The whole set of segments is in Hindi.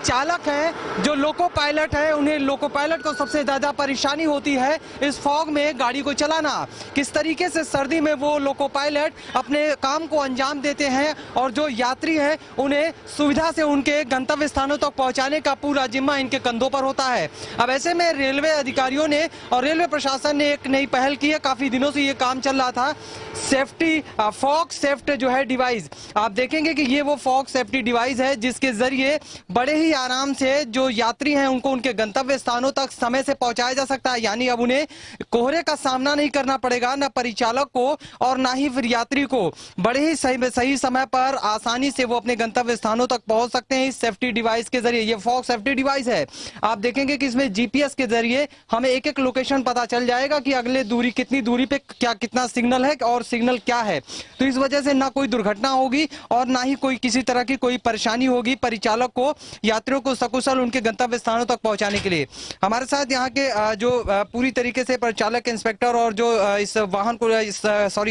चालक है जो लोको पायलट है, उन्हें लोको पायलट को सबसे ज्यादा परेशानी होती है इस फॉग में गाड़ी को चलाना। किस तरीके से सर्दी में वो लोको पायलट अपने काम को अंजाम देते हैं और जो यात्री है उन्हें सुविधा से उनके गंतव्य स्थानों तक पहुंचाने का पूरा जिम्मा इनके कंधों पर होता है। अब ऐसे में रेलवे अधिकारियों ने और रेलवे प्रशासन ने एक नई पहल की है। काफी दिनों से ये काम चल रहा था, सेफ्टी फॉग सेफ्टी जो है डिवाइस। आप देखेंगे कि ये वो फॉग सेफ्टी डिवाइस है जिसके जरिए बड़े ही आराम से जो यात्री हैं उनको उनके गंतव्य स्थानों तक समय से पहुंचाया जा सकता है। यानी अब उन्हें कोहरे का सामना नहीं करना पड़ेगा, न परिचालक को और ना ही फिर यात्री को। बड़े ही सही समय पर आसानी से वो अपने गंतव्य स्थानों तक पहुंच सकते हैं इस सेफ्टी डिवाइस के जरिए। ये फॉग सेफ्टी डिवाइस है। आप देखेंगे कि इसमें जीपीएस के जरिए हमें एक एक लोकेशन पता चल जाएगा कि अगले दूरी कितनी दूरी पे क्या कितना सिग्नल है और सिग्नल क्या है। तो इस वजह से ना कोई दुर्घटना होगी और ना ही कोई किसी तरह की कोई परेशानी होगी परिचालक को यात्रियों को सकुशल उनके गंतव्य स्थानों तक पहुंचाने के लिए। हमारे साथ यहाँ के जो पूरी तरीके से परिचालक इंस्पेक्टर और जो इस वाहन को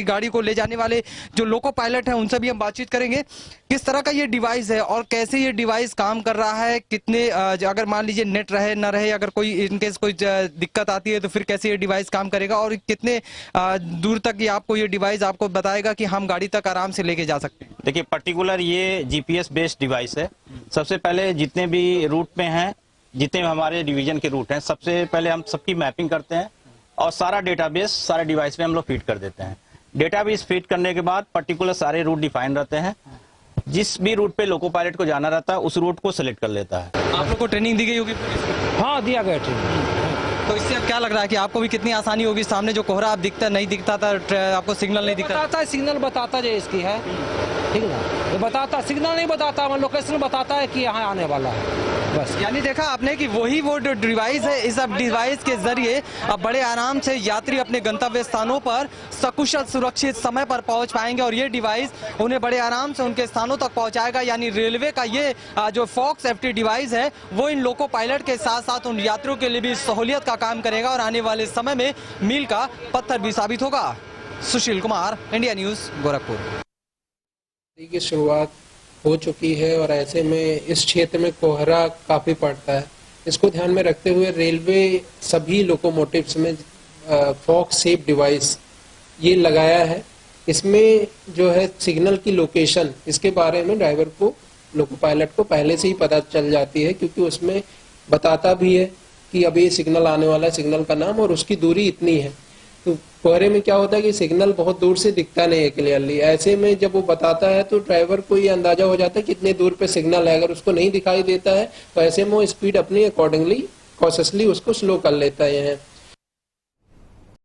गाड़ी को ले जाने वाले जो लोको पायलट हैं उनसे भी हम बातचीत करेंगे। किस तरह का ये डिवाइस है और कैसे ये डिवाइस काम कर रहा है, कितने अगर मान लीजिए नेट रहे न रहे, अगर कोई इनकेस कोई दिक्कत आती है तो फिर कैसे ये डिवाइस काम करेगा और कितने दूर तक ये आपको ये डिवाइस आपको बताएगा कि हम गाड़ी तक आराम से लेके जा सकते हैं। देखिए, पर्टिकुलर ये जीपीएस बेस्ड डिवाइस है। सबसे पहले जितने भी रूट पे हैं, जितने हमारे डिवीजन के रूट हैं, सबसे पहले हम सबकी मैपिंग करते हैं और सारा डेटाबेस सारे डिवाइस पे हम लोग फीड कर देते हैं। डेटाबेस फीड करने के बाद पर्टिकुलर सारे रूट डिफाइन रहते हैं। जिस भी रूट पे लोको पायलट को जाना रहता है उस रूट को सिलेक्ट कर लेता है। आप लोग को ट्रेनिंग दी गई होगी? हाँ, दिया गया ट्रेनिंग। तो इससे अब क्या लग रहा है कि आपको भी कितनी आसानी होगी? सामने जो कोहरा आप दिखता नहीं दिखता था, आपको सिग्नल नहीं दिखता बताता है, सिग्नल बताता जो इसकी है, ठीक है ना, ये बताता, सिग्नल नहीं बताता, लोकेशन बताता है कि यहाँ आने वाला है बस। यानी देखा आपने कि वही वो जो डिवाइस है, इस अब डिवाइस के जरिए अब बड़े आराम से यात्री अपने गंतव्य स्थानों पर सकुशल सुरक्षित समय पर पहुंच पाएंगे और ये डिवाइस उन्हें बड़े आराम से उनके स्थानों तक पहुंचाएगा। यानी रेलवे का ये जो फॉग सेफ्टी डिवाइस है वो इन लोको पायलट के साथ साथ उन यात्रियों के लिए भी सहूलियत का काम करेगा और आने वाले समय में मील का पत्थर भी साबित होगा। Sushil Kumar, India news, Gorakhpur. की शुरुआत हो चुकी है और ऐसे में इस क्षेत्र में कोहरा काफ़ी पड़ता है। इसको ध्यान में रखते हुए रेलवे सभी लोकोमोटिव्स में फॉग सेफ डिवाइस ये लगाया है। इसमें जो है सिग्नल की लोकेशन, इसके बारे में ड्राइवर को, लोको पायलट को पहले से ही पता चल जाती है, क्योंकि उसमें बताता भी है कि अब ये सिग्नल आने वाला है, सिग्नल का नाम और उसकी दूरी इतनी है। तो कोहरे में क्या होता है कि सिग्नल बहुत दूर से दिखता नहीं है क्लियरली। ऐसे में जब वो बताता है तो ड्राइवर को ये अंदाजा हो जाता है कितने दूर पे सिग्नल है। अगर उसको नहीं दिखाई देता है तो ऐसे में वो स्पीड अपनी अकॉर्डिंगली कॉशियसली उसको स्लो कर लेता है।